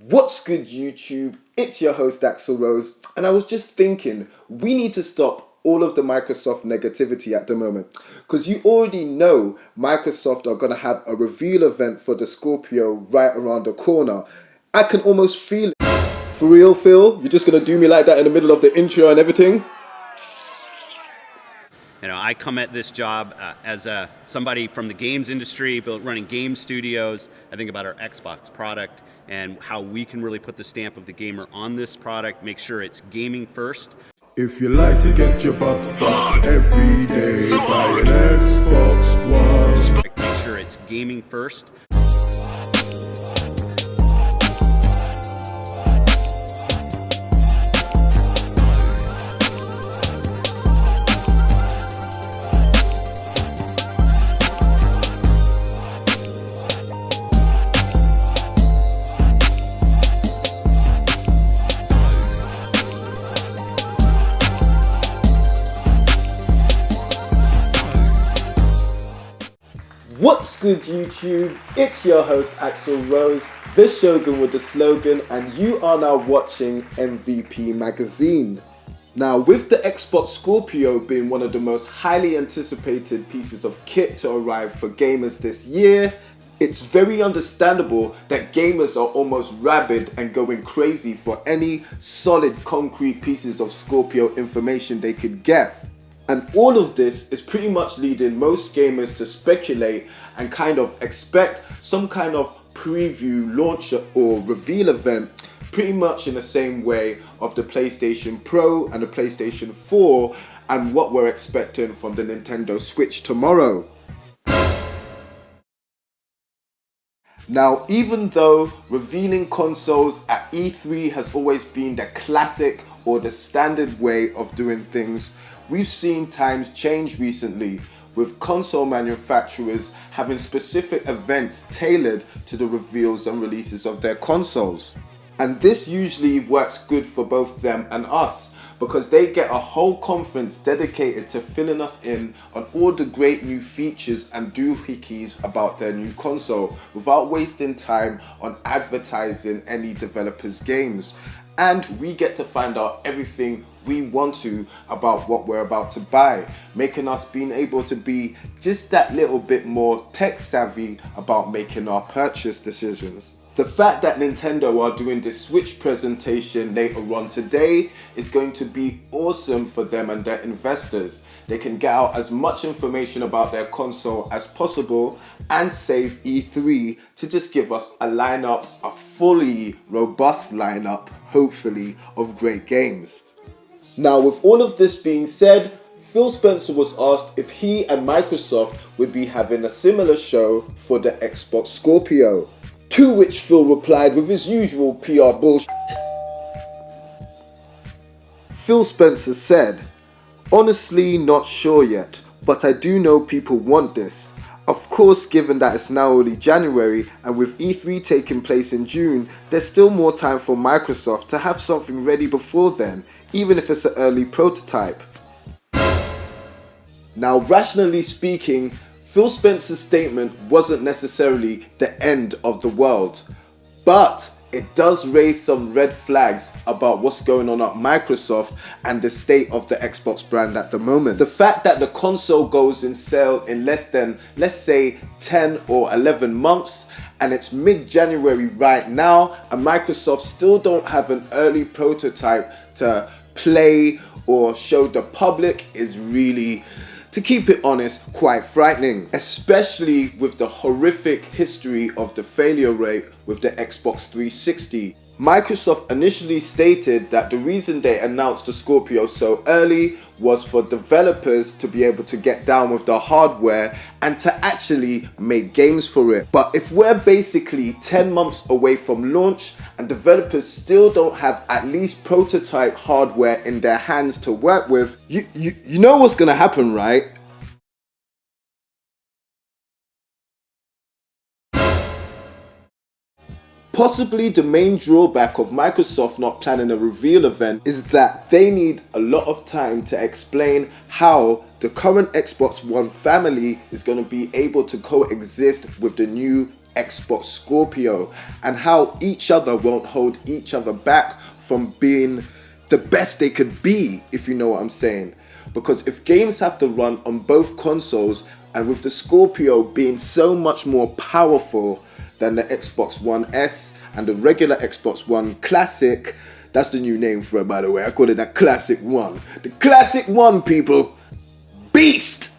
What's good, YouTube? It's your host Axel Rose, and I was just thinking we need to stop all of the Microsoft negativity at the moment, because you already know Microsoft are going to have a reveal event for the Scorpio right around the corner. I can almost feel it. For real, Phil? You're just going to do me like that in the middle of the intro and everything? You know, I come at this job as somebody from the games industry, running game studios. I think about our Xbox product and how we can really put the stamp of the gamer on this product, make sure it's gaming first. If you like to get your butt fucked every day by an Xbox One, Make sure it's gaming first. What's good, YouTube? It's your host Axel Rose, the Shogun with the slogan, and you are now watching MVP Magazine. Now, with the Xbox Scorpio being one of the most highly anticipated pieces of kit to arrive for gamers this year, it's very understandable that gamers are almost rabid and going crazy for any solid concrete pieces of Scorpio information they could get. And all of this is pretty much leading most gamers to speculate and kind of expect some kind of preview, launch or reveal event, pretty much in the same way of the PlayStation Pro and the PlayStation 4 and what we're expecting from the Nintendo Switch tomorrow. Now, even though revealing consoles at E3 has always been the classic or the standard way of doing things, we've seen times change recently, with console manufacturers having specific events tailored to the reveals and releases of their consoles. And this usually works good for both them and us, because they get a whole conference dedicated to filling us in on all the great new features and doohickeys about their new console without wasting time on advertising any developers' games. And we get to find out everything we want to about what we're about to buy, making us being able to be just that little bit more tech savvy about making our purchase decisions. The fact that Nintendo are doing this Switch presentation later on today is going to be awesome for them and their investors. They can get out as much information about their console as possible and save E3 to just give us a lineup, a fully robust lineup, hopefully, of great games. Now, with all of this being said, Phil Spencer was asked if he and Microsoft would be having a similar show for the Xbox Scorpio. To which Phil replied with his usual PR bullshit. Phil Spencer said, "Honestly, not sure yet, but I do know people want this. Of course, given that it's now only January and with E3 taking place in June, there's still more time for Microsoft to have something ready before then, even if it's an early prototype." Now, rationally speaking, Phil Spencer's statement wasn't necessarily the end of the world, but it does raise some red flags about what's going on at Microsoft and the state of the Xbox brand at the moment. The fact that the console goes in sale in less than, let's say, 10 or 11 months, and it's mid-January right now, and Microsoft still don't have an early prototype to play or show the public is really, to keep it honest, quite frightening, especially with the horrific history of the failure rate with the Xbox 360. Microsoft initially stated that the reason they announced the Scorpio so early was for developers to be able to get down with the hardware and to actually make games for it. But if we're basically 10 months away from launch and developers still don't have at least prototype hardware in their hands to work with, you know what's gonna happen, right? Possibly the main drawback of Microsoft not planning a reveal event is that they need a lot of time to explain how the current Xbox One family is going to be able to coexist with the new Xbox Scorpio, and how each other won't hold each other back from being the best they could be, if you know what I'm saying. Because if games have to run on both consoles, and with the Scorpio being so much more powerful than the Xbox One S and the regular Xbox One Classic, that's the new name for it, by the way. I call it that Classic One. The Classic One, people. Beast!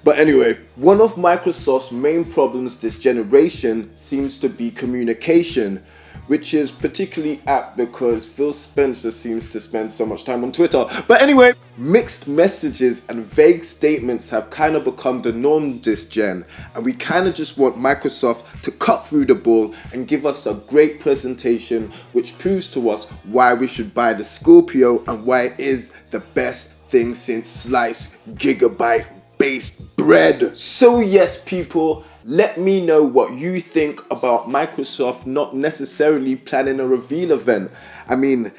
But anyway, one of Microsoft's main problems this generation seems to be communication, which is particularly apt because Phil Spencer seems to spend so much time on Twitter. But anyway, mixed messages and vague statements have kind of become the norm this gen, and we kind of just want Microsoft to cut through the ball and give us a great presentation which proves to us why we should buy the Scorpio and why it is the best thing since sliced gigabyte based bread. So yes, people, let me know what you think about Microsoft not necessarily planning a reveal event. I mean,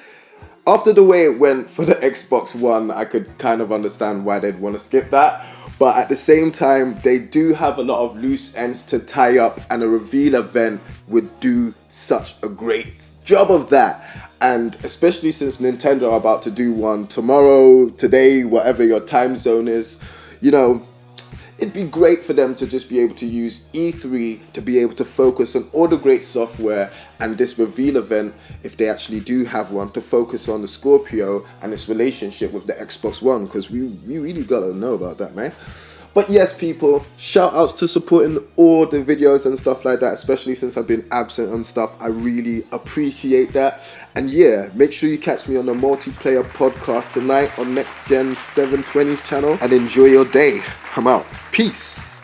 after the way it went for the Xbox One, I could kind of understand why they'd want to skip that. But at the same time, they do have a lot of loose ends to tie up, and a reveal event would do such a great job of that. And especially since Nintendo are about to do one tomorrow, today, whatever your time zone is, you know, it'd be great for them to just be able to use E3 to be able to focus on all the great software, and this reveal event, if they actually do have one, to focus on the Scorpio and its relationship with the Xbox One, because we really gotta know about that, man. But yes, people, shout outs to supporting all the videos and stuff like that, especially since I've been absent and stuff. I really appreciate that. And yeah, make sure you catch me on the multiplayer podcast tonight on Next Gen 720's channel, and enjoy your day. I'm out. Peace.